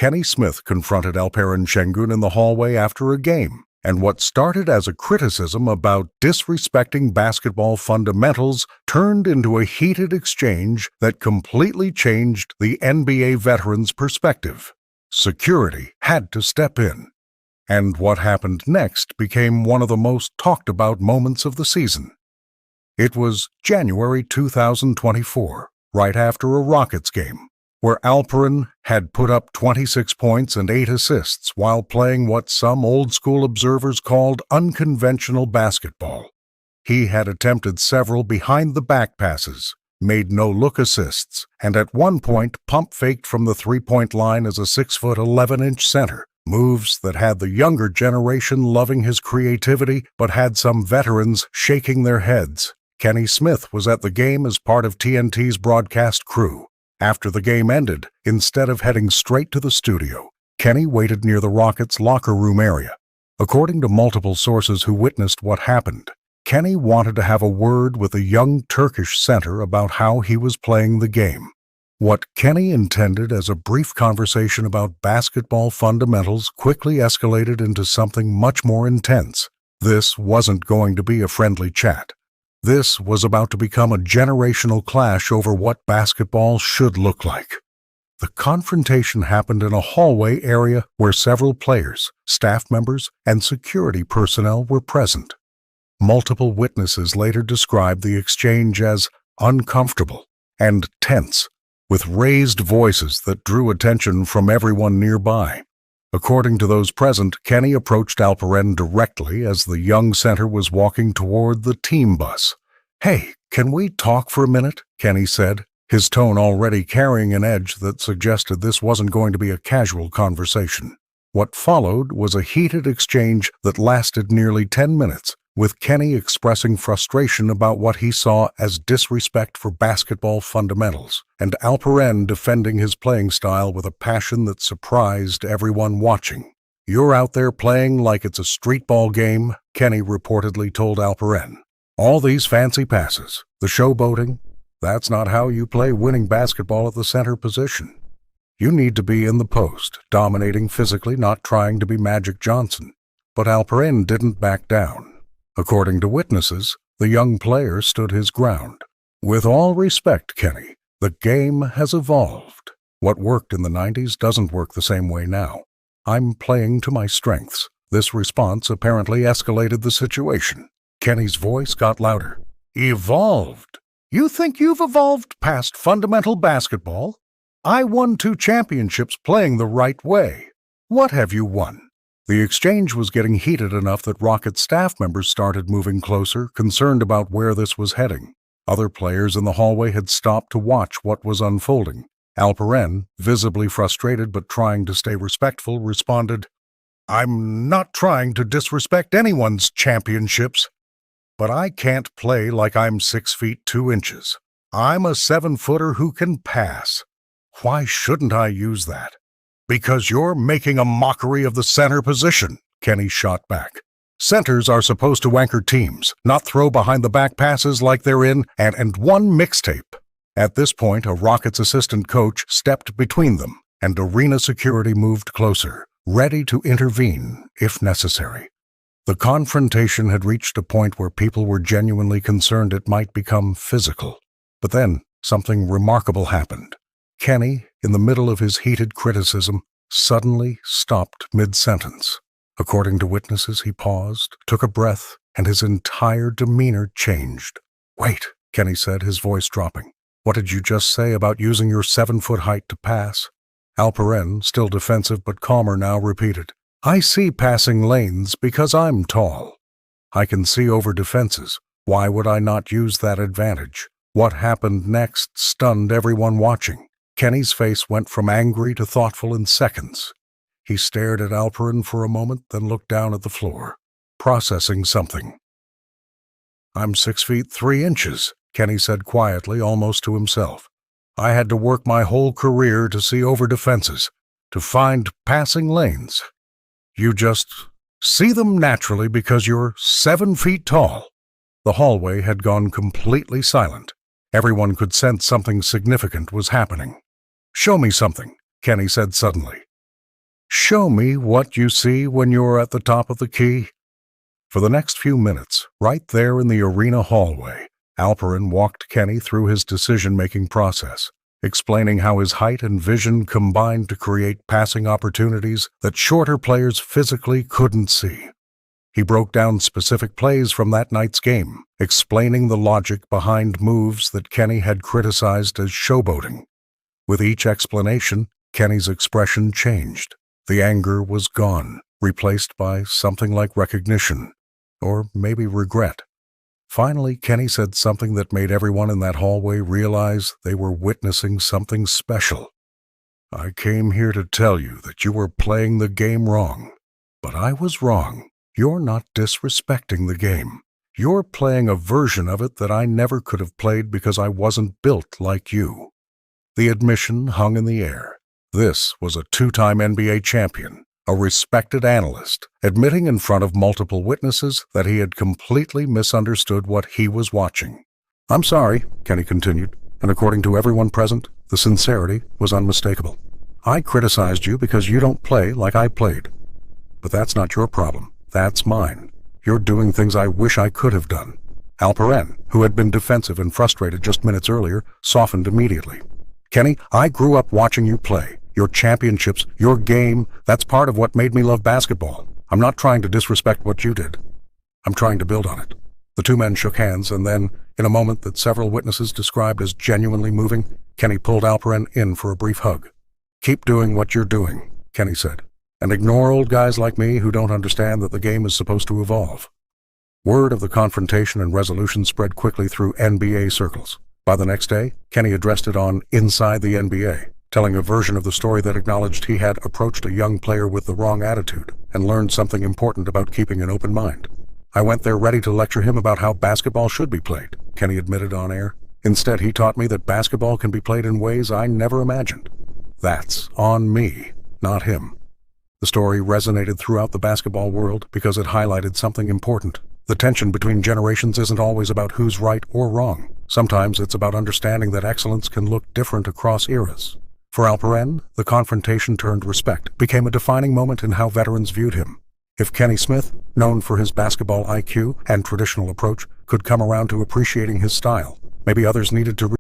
Kenny Smith confronted Alperen Şengün in the hallway after a game, and what started as a criticism about disrespecting basketball fundamentals turned into a heated exchange that completely changed the NBA veteran's perspective. Security had to step in, and what happened next became one of the most talked about moments of the season. It was January 2024, right after a Rockets game, where Alperen had put up 26 points and 8 assists while playing what some old-school observers called unconventional basketball. He had attempted several behind-the-back passes, made no-look assists, and at one point pump-faked from the three-point line as a 6'11" center, moves that had the younger generation loving his creativity but had some veterans shaking their heads. Kenny Smith was at the game as part of TNT's broadcast crew. After the game ended, instead of heading straight to the studio, Kenny waited near the Rockets' locker room area. According to multiple sources who witnessed what happened, Kenny wanted to have a word with a young Turkish center about how he was playing the game. What Kenny intended as a brief conversation about basketball fundamentals quickly escalated into something much more intense. This wasn't going to be a friendly chat. This was about to become a generational clash over what basketball should look like. The confrontation happened in a hallway area where several players, staff members, and security personnel were present. Multiple witnesses later described the exchange as uncomfortable and tense, with raised voices that drew attention from everyone nearby. According to those present, Kenny approached Alperen directly as the young center was walking toward the team bus. "Hey, can we talk for a minute?" Kenny said, his tone already carrying an edge that suggested this wasn't going to be a casual conversation. What followed was a heated exchange that lasted nearly 10 minutes, with Kenny expressing frustration about what he saw as disrespect for basketball fundamentals, and Alperen defending his playing style with a passion that surprised everyone watching. "You're out there playing like it's a streetball game," Kenny reportedly told Alperen. "All these fancy passes, the showboating, that's not how you play winning basketball at the center position. You need to be in the post, dominating physically, not trying to be Magic Johnson." But Alperen didn't back down. According to witnesses, the young player stood his ground. "With all respect, Kenny, the game has evolved. What worked in the 90s doesn't work the same way now. I'm playing to my strengths." This response apparently escalated the situation. Kenny's voice got louder. "Evolved? You think you've evolved past fundamental basketball? I won 2 championships playing the right way. What have you won?" The exchange was getting heated enough that Rocket staff members started moving closer, concerned about where this was heading. Other players in the hallway had stopped to watch what was unfolding. Alperen, visibly frustrated but trying to stay respectful, responded, "I'm not trying to disrespect anyone's championships, but I can't play like I'm 6 feet 2 inches. I'm a 7-footer who can pass. Why shouldn't I use that?" "Because you're making a mockery of the center position," Kenny shot back. "Centers are supposed to anchor teams, not throw behind-the-back passes like they're in and one mixtape." At this point, a Rockets assistant coach stepped between them, and arena security moved closer, ready to intervene if necessary. The confrontation had reached a point where people were genuinely concerned it might become physical. But then, something remarkable happened. Kenny, in the middle of his heated criticism, suddenly stopped mid-sentence. According to witnesses, he paused, took a breath, and his entire demeanor changed. "Wait," Kenny said, his voice dropping. "What did you just say about using your 7-foot height to pass?" Alperen, still defensive but calmer now, repeated, "I see passing lanes because I'm tall. I can see over defenses. Why would I not use that advantage?" What happened next stunned everyone watching. Kenny's face went from angry to thoughtful in seconds. He stared at Alperen for a moment, then looked down at the floor, processing something. "I'm 6 feet 3 inches, Kenny said quietly, almost to himself. "I had to work my whole career to see over defenses, to find passing lanes. You just see them naturally because you're 7 feet tall." The hallway had gone completely silent. Everyone could sense something significant was happening. "Show me something," Kenny said suddenly. Show me what you see when you're at the top of the key. For the next few minutes, right there in the arena hallway, Alperen walked Kenny through his decision-making process, explaining how his height and vision combined to create passing opportunities that shorter players physically couldn't see. He broke down specific plays from that night's game, explaining the logic behind moves that Kenny had criticized as showboating. With each explanation, Kenny's expression changed. The anger was gone, replaced by something like recognition, or maybe regret. Finally, Kenny said something that made everyone in that hallway realize they were witnessing something special. "I came here to tell you that you were playing the game wrong. But I was wrong. You're not disrespecting the game. You're playing a version of it that I never could have played because I wasn't built like you." The admission hung in the air. This was a two-time NBA champion, a respected analyst, admitting in front of multiple witnesses that he had completely misunderstood what he was watching. "I'm sorry," Kenny continued, and according to everyone present, the sincerity was unmistakable. "I criticized you because you don't play like I played. But that's not your problem. That's mine. You're doing things I wish I could have done." Alperen, who had been defensive and frustrated just minutes earlier, softened immediately. "Kenny, I grew up watching you play. Your championships, your game, that's part of what made me love basketball. I'm not trying to disrespect what you did. I'm trying to build on it." The two men shook hands, and then, in a moment that several witnesses described as genuinely moving, Kenny pulled Alperen in for a brief hug. "Keep doing what you're doing," Kenny said, "and ignore old guys like me who don't understand that the game is supposed to evolve." Word of the confrontation and resolution spread quickly through NBA circles. By the next day, Kenny addressed it on Inside the NBA, telling a version of the story that acknowledged he had approached a young player with the wrong attitude and learned something important about keeping an open mind. "I went there ready to lecture him about how basketball should be played," Kenny admitted on air. "Instead, he taught me that basketball can be played in ways I never imagined. That's on me, not him." The story resonated throughout the basketball world because it highlighted something important. The tension between generations isn't always about who's right or wrong. Sometimes it's about understanding that excellence can look different across eras. For Alperen, the confrontation turned respect became a defining moment in how veterans viewed him. If Kenny Smith, known for his basketball IQ and traditional approach, could come around to appreciating his style, maybe others needed to